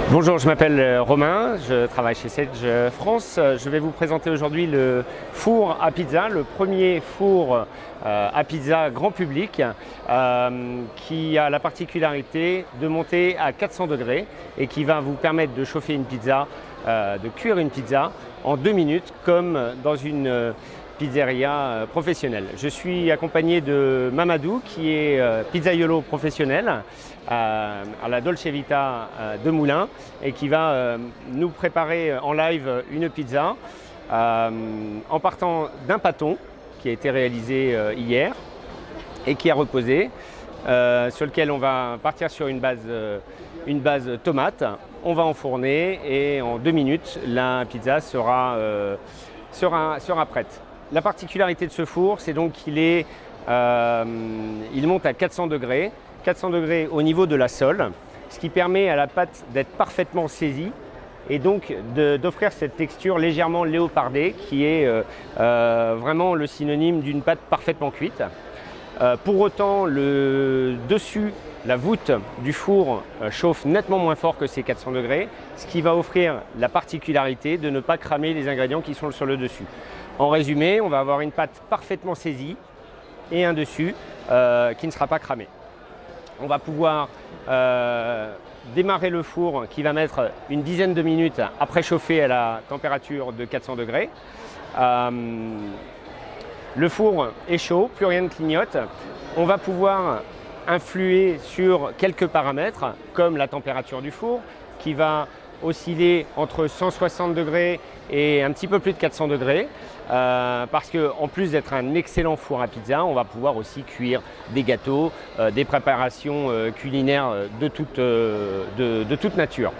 Bonjour, je m'appelle Romain, je travaille chez Sage France. Je vais vous présenter aujourd'hui le four à pizza, le premier four à pizza grand public qui a la particularité de monter à 400 degrés et qui va vous permettre de chauffer une pizza, de cuire une pizza en 2 minutes comme dans une pizzeria professionnelle. Je suis accompagné de Mamadou qui est pizzaiolo professionnel à la Dolce Vita de Moulins et qui va nous préparer en live une pizza en partant d'un pâton qui a été réalisé hier et qui a reposé, sur lequel on va partir sur une base tomate. On va enfourner et en 2 minutes la pizza sera prête. La particularité de ce four, c'est donc qu'il monte à 400 degrés au niveau de la sole, ce qui permet à la pâte d'être parfaitement saisie et donc d'offrir cette texture légèrement léopardée qui est vraiment le synonyme d'une pâte parfaitement cuite. Pour autant, le dessus, la voûte du four chauffe nettement moins fort que ces 400 degrés, ce qui va offrir la particularité de ne pas cramer les ingrédients qui sont sur le dessus. En résumé, on va avoir une pâte parfaitement saisie et un dessus qui ne sera pas cramé. On va pouvoir démarrer le four qui va mettre une dizaine de minutes à préchauffer à la température de 400 degrés. Le four est chaud, plus rien ne clignote. On va pouvoir influer sur quelques paramètres comme la température du four qui va osciller entre 160 degrés et un petit peu plus de 400 degrés parce qu'en plus d'être un excellent four à pizza, on va pouvoir aussi cuire des gâteaux, des préparations culinaires de toute nature.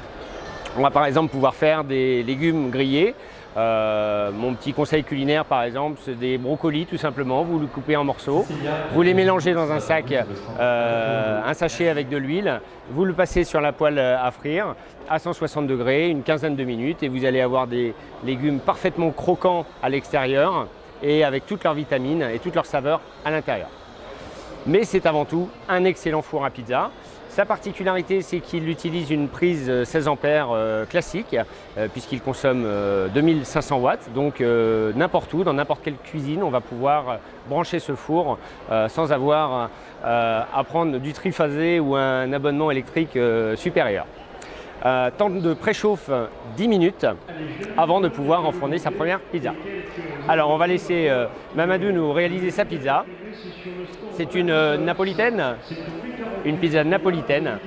On va par exemple pouvoir faire des légumes grillés. Mon petit conseil culinaire par exemple, c'est des brocolis tout simplement, vous les coupez en morceaux, vous les mélangez dans un sac, un sachet avec de l'huile, vous le passez sur la poêle à frire à 160 degrés, une quinzaine de minutes et vous allez avoir des légumes parfaitement croquants à l'extérieur et avec toutes leurs vitamines et toutes leurs saveurs à l'intérieur. Mais c'est avant tout un excellent four à pizza. Sa particularité, c'est qu'il utilise une prise 16 ampères classique, puisqu'il consomme 2500 watts. Donc n'importe où, dans n'importe quelle cuisine, on va pouvoir brancher ce four sans avoir à prendre du triphasé ou un abonnement électrique supérieur. Temps de préchauffe 10 minutes avant de pouvoir enfourner sa première pizza. Alors on va laisser Mamadou nous réaliser sa pizza. C'est une napolitaine, une pizza napolitaine.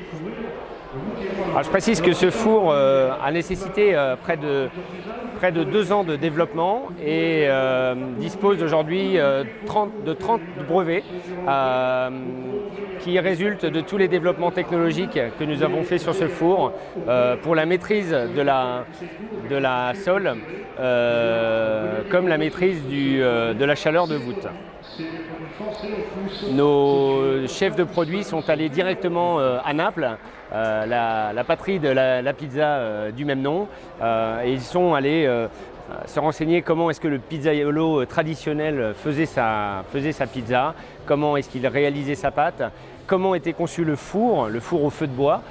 Alors, je précise que ce four a nécessité près de 2 ans de développement et dispose aujourd'hui de 30 brevets qui résultent de tous les développements technologiques que nous avons fait sur ce four pour la maîtrise de la sole comme la maîtrise de la chaleur de voûte. Nos chefs de produits sont allés directement à Naples, la patrie de la pizza du même nom, et ils sont allés se renseigner comment est-ce que le pizzaiolo traditionnel faisait sa pizza, comment est-ce qu'il réalisait sa pâte, comment était conçu le four au feu de bois,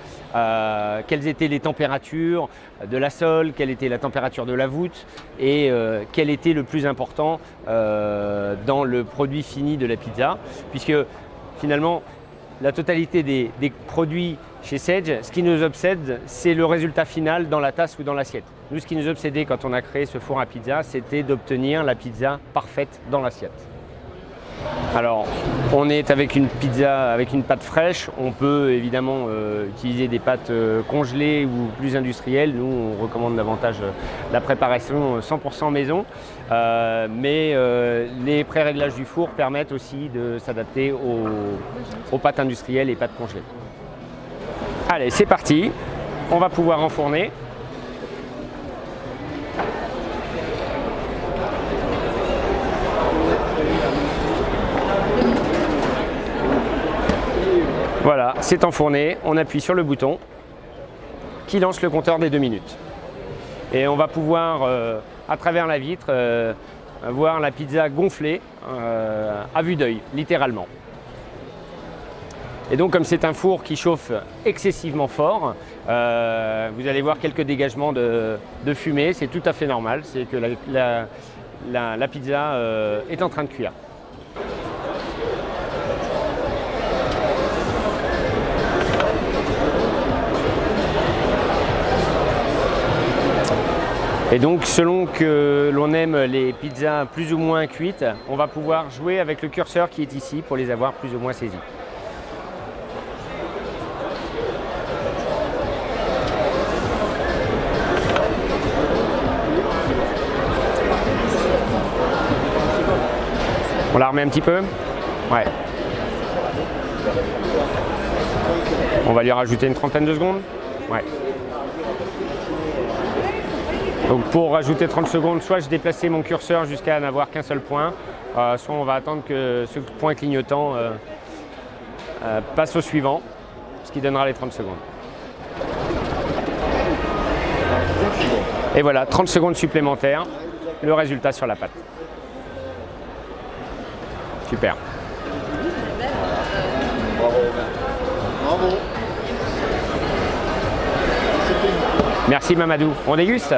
quelles étaient les températures de la sole, quelle était la température de la voûte et quel était le plus important dans le produit fini de la pizza, puisque finalement la totalité des produits chez Sage, ce qui nous obsède, c'est le résultat final dans la tasse ou dans l'assiette. Nous, ce qui nous obsédait quand on a créé ce four à pizza, c'était d'obtenir la pizza parfaite dans l'assiette. Alors, on est avec une pizza avec une pâte fraîche. On peut évidemment utiliser des pâtes congelées ou plus industrielles. Nous, on recommande davantage la préparation 100% maison. Mais les pré-réglages du four permettent aussi de s'adapter aux pâtes industrielles et pâtes congelées. Allez, c'est parti. On va pouvoir enfourner. Voilà, c'est enfourné, on appuie sur le bouton qui lance le compteur des 2 minutes. Et on va pouvoir, à travers la vitre, voir la pizza gonfler à vue d'œil, littéralement. Et donc comme c'est un four qui chauffe excessivement fort, vous allez voir quelques dégagements de fumée, c'est tout à fait normal, c'est que la pizza est en train de cuire. Et donc selon que l'on aime les pizzas plus ou moins cuites, on va pouvoir jouer avec le curseur qui est ici pour les avoir plus ou moins saisies. On la remet un petit peu? Ouais. On va lui rajouter une trentaine de secondes? Ouais. Donc pour rajouter 30 secondes, soit je déplaçais mon curseur jusqu'à n'avoir qu'un seul point, soit on va attendre que ce point clignotant passe au suivant, ce qui donnera les 30 secondes. Et voilà, 30 secondes supplémentaires, le résultat sur la pâte. Super. Bravo. Merci Mamadou. On déguste ?